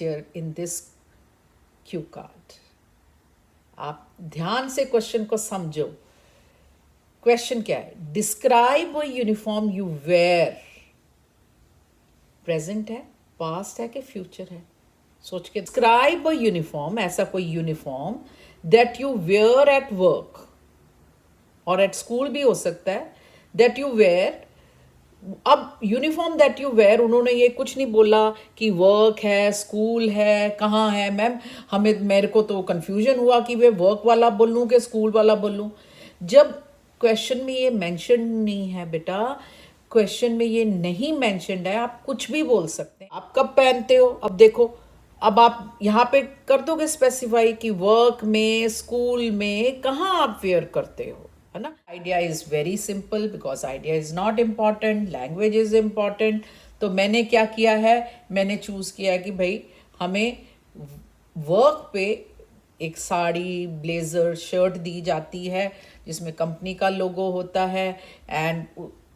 captured in this cue card. आप ध्यान से क्वेश्चन को समझो. क्वेश्चन क्या है? Describe a uniform you wear. Present है, पास्ट है कि फ्यूचर है? सोच के. डिस्क्राइब अ यूनिफॉर्म, ऐसा कोई uniform that you wear at work और एट स्कूल भी हो सकता है. That you wear. अब यूनिफॉर्म दैट यू वेयर, उन्होंने ये कुछ नहीं बोला कि वर्क है, स्कूल है, कहाँ है. मैम मेरे को तो कंफ्यूजन हुआ कि वे वर्क वाला बोलूँ कि स्कूल वाला बोलूँ. जब क्वेश्चन में ये मेंशन नहीं है बेटा, क्वेश्चन में ये नहीं मेंशनड है, आप कुछ भी बोल सकते हैं. आप कब पहनते हो? अब देखो, अब आप यहाँ पे कर दोगे स्पेसिफाई कि वर्क में, स्कूल में, कहाँ आप वेयर करते हो, है ना. Idea is very simple because idea is not important, language is important. तो मैंने क्या किया है, मैंने चूज किया कि भाई हमें वर्क पे एक साड़ी, ब्लेजर, शर्ट दी जाती है जिसमें कंपनी का लोगो होता है एंड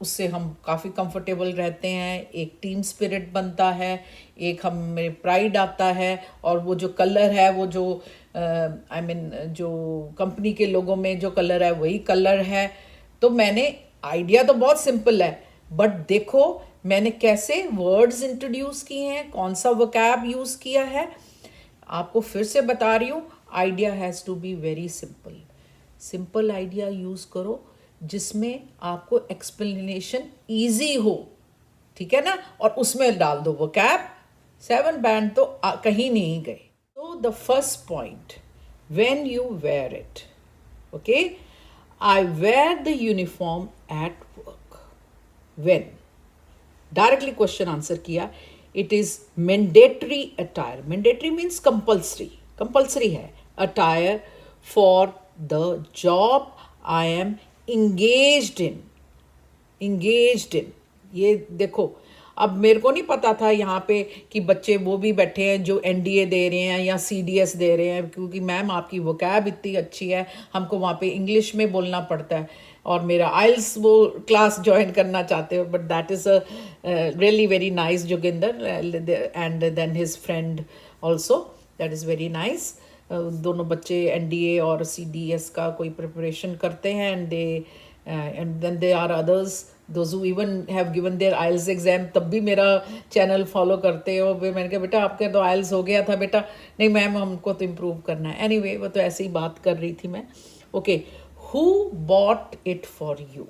उससे हम काफ़ी कंफर्टेबल रहते हैं. एक टीम स्पिरिट बनता है, एक हमें प्राइड आता है. और वो जो कलर है, वो जो जो कंपनी के लोगों में जो कलर है वही कलर है. तो मैंने, आइडिया तो बहुत सिंपल है, बट देखो मैंने कैसे वर्ड्स इंट्रोड्यूस किए हैं, कौन सा वोकैब यूज़ किया है. आपको फिर से बता रही हूँ, idea has to be very simple. Simple idea use करो जिसमें आपको एक्सप्लेनेशन ईजी हो, ठीक है ना. और उसमें डाल दो वोकैब. 7 बैंड तो कहीं नहीं गए. तो the first point, when you wear it, okay. I wear the uniform at work. When, directly question answer किया. It is mandatory attire. Mandatory means compulsory, compulsory है. Attire for the job I am engaged in. ये देखो, अब मेरे को नहीं पता था यहाँ पे कि बच्चे वो भी बैठे हैं जो एनडीए दे रहे हैं या सीडीएस दे रहे हैं, क्योंकि मैम आपकी वोकैब इतनी अच्छी है, हमको वहाँ पे इंग्लिश में बोलना पड़ता है. और मेरा आइल्स वो क्लास ज्वाइन करना चाहते हो, but that is a really very nice. Joginder and then his friend also, that is very nice. दोनों बच्चे एनडीए और सीडीएस का कोई प्रिपरेशन करते हैं and then they are others those who even have given their IELTS exam, तब भी मेरा चैनल फॉलो करते हो. फिर मैंने कहा बेटा आपके तो आइल्स हो गया था बेटा. नहीं मैम हमको तो इम्प्रूव करना है. एनीवे, वो तो ऐसे ही बात कर रही थी मैं. Okay, who bought it for you?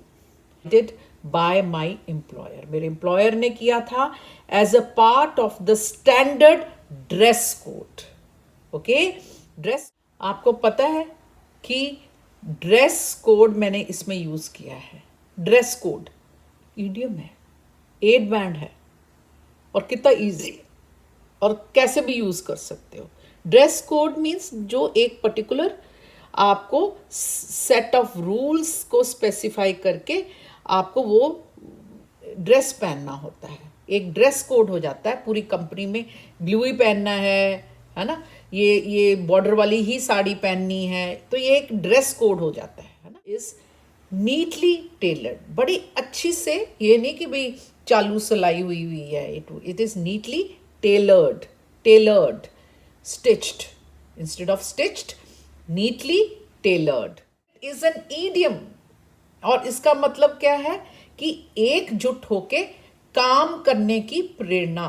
Did by my employer. मेरे एम्प्लॉयर ने किया था as a part of the standard dress code. Okay, dress, आपको पता है कि ड्रेस कोड मैंने इसमें यूज किया है. ड्रेस कोड ईडियम है, 8 बैंड है, और कितना इजी, और कैसे भी यूज कर सकते हो. ड्रेस कोड मीन्स जो एक पर्टिकुलर आपको सेट ऑफ रूल्स को स्पेसिफाई करके आपको वो ड्रेस पहनना होता है. एक ड्रेस कोड हो जाता है पूरी कंपनी में. ब्लू ही पहनना है ना, ये बॉर्डर वाली ही साड़ी पहननी है, तो ये एक ड्रेस कोड हो जाता है ना. इज नीटली टेलर्ड, बड़ी अच्छी से, ये नहीं कि भाई चालू सिलाई हुई हुई है. It is neatly tailored, stitched instead of stitched, neatly tailored is an idiom. और इसका मतलब क्या है कि एकजुट होके काम करने की प्रेरणा.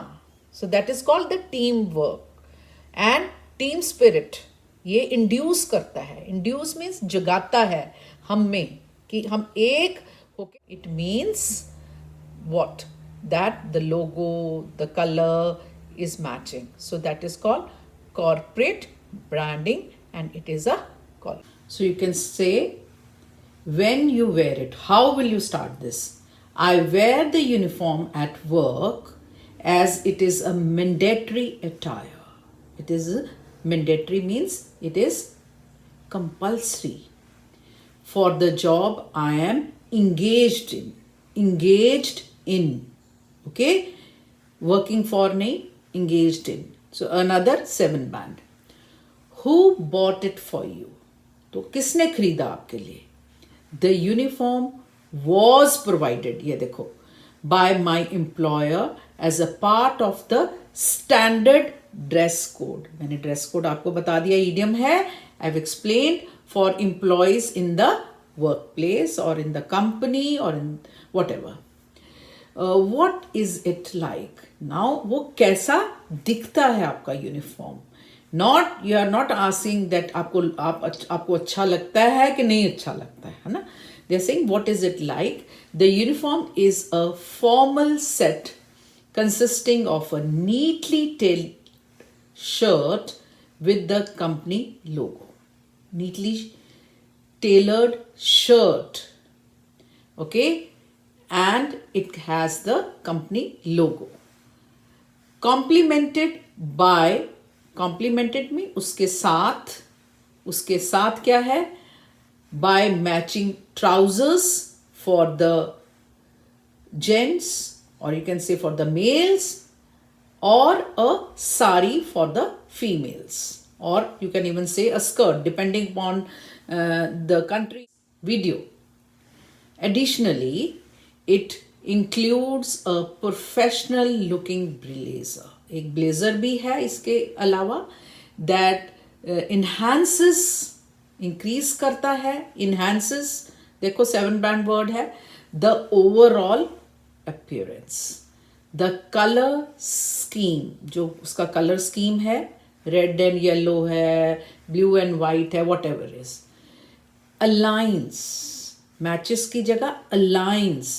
So that is called the team work and team spirit. ये इंड्यूस करता है. इंड्यूस मीन्स जगाता है हम में कि हम एक होके. It means what? That the logo, the color is matching. So that is called corporate branding and it is a call. So you can say when you wear it. How will you start this? I wear the uniform at work as it is a mandatory attire. It is mandatory means it is compulsory for the job I am engaged in. Engaged in. Okay? Working for nahi, engaged in. So another 7 band. Who bought it for you? तो किसने खरीदा आपके लिए? The uniform was provided, ये देखो, by my employer as a part of the standard dress code. मैंने dress code आपको बता दिया इडियम है. I have explained for employees in the work place और इन द कंपनी और in whatever. What is it like. Now वो कैसा दिखता है आपका uniform. Not you are not asking that आपको अच्छा लगता है कि नहीं अच्छा लगता है ना. They are saying what is it like. The uniform is a formal set consisting of a neatly tailored shirt with the company logo. Neatly tailored shirt, okay, and it has the company logo. Complemented में उसके साथ क्या है. By matching trousers for the gents, or you can say for the males, or a sari for the females, or you can even say a skirt depending upon the country. Video. Additionally, it includes a professional looking blazer. एक blazer भी है इसके अलावा that enhances, increase करता है, enhances, देखो 7 band word है, the overall appearance. The color scheme, जो उसका color scheme है, red and yellow है, blue and white है, whatever is, aligns, matches की जगह aligns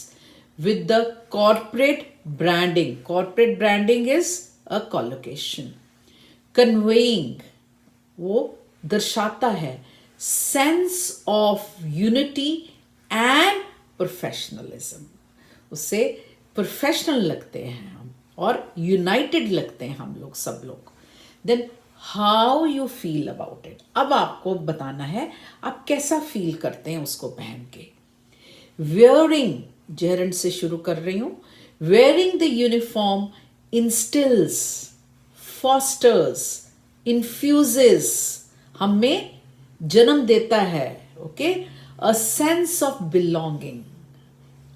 with the corporate branding. Corporate branding is a collocation. Conveying, वो दर्शाता है sense of unity and professionalism. उससे प्रोफेशनल लगते हैं हम और यूनाइटेड लगते हैं हम लोग सब लोग. Then how you feel about it. अब आपको बताना है आप कैसा फील करते हैं उसको पहन के. वेयरिंग, जेरंड से शुरू कर रही हूँ. Wearing the uniform instils, fosters, इन्फ्यूजेस, हमें जन्म देता है, okay, a sense of belonging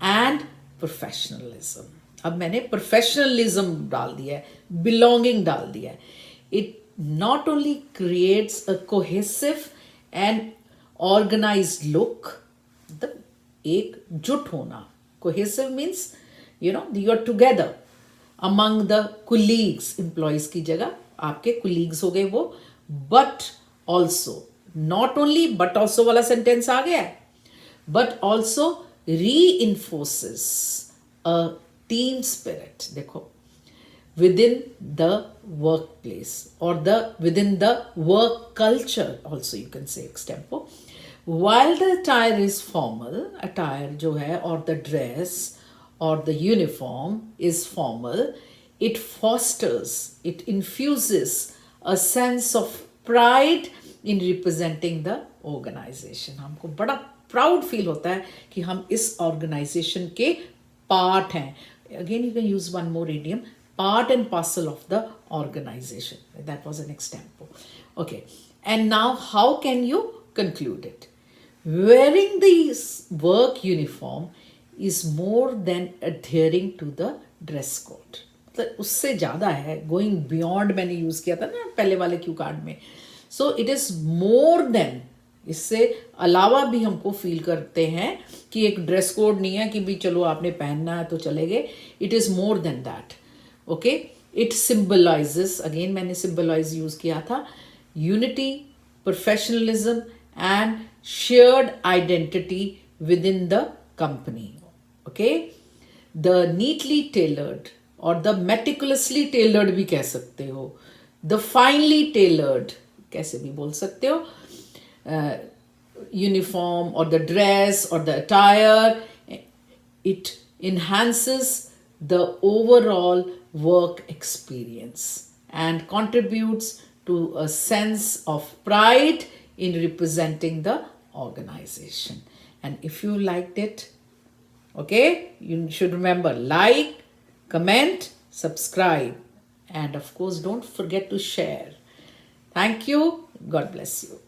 and professionalism. अब मैंने प्रोफेशनलिज्म डाल दिया है, बिलोंगिंग डाल दिया है. It not only creates a cohesive and organised look, मतलब एकजुट होना. Cohesive means you know you are together among the colleagues. Employees की जगह आपके कुलीग्स हो गए वो. But also, not only but also वाला सेंटेंस आ गया है, but also reinforces a team spirit. देखो, within the workplace or within the work culture also you can say extempo. While the attire is formal, attire जो है और the dress or the uniform is formal, it fosters, it infuses a sense of pride in representing the organization. हमको बड़ा proud feel होता है कि हम इस ऑर्गेनाइजेशन के पार्ट हैं. Again you can use one more idiom, part and parcel of the organisation. That was an extempore. Okay, and now how can you conclude it. Wearing this work uniform is more than adhering to the dress code. मतलब उससे ज़्यादा है, going beyond मैंने use किया था ना पहले वाले क्यू कार्ड में. So it is more than, इससे अलावा भी हमको फील करते हैं कि एक ड्रेस कोड नहीं है कि भी चलो आपने पहनना है तो चले गए. It is more than that. Okay, it symbolizes, again मैंने सिंबलाइज यूज़ किया था, unity, professionalism and shared identity with in the company. Okay, the neatly tailored और द मेटिकुलसली टेलर्ड भी कह सकते हो, द फाइनली टेलर्ड कैसे भी बोल सकते हो, uniform or the dress or the attire, it enhances the overall work experience and contributes to a sense of pride in representing the organization. And if you liked it, okay, you should remember like, comment, subscribe, and of course don't forget to share. Thank you. God bless you.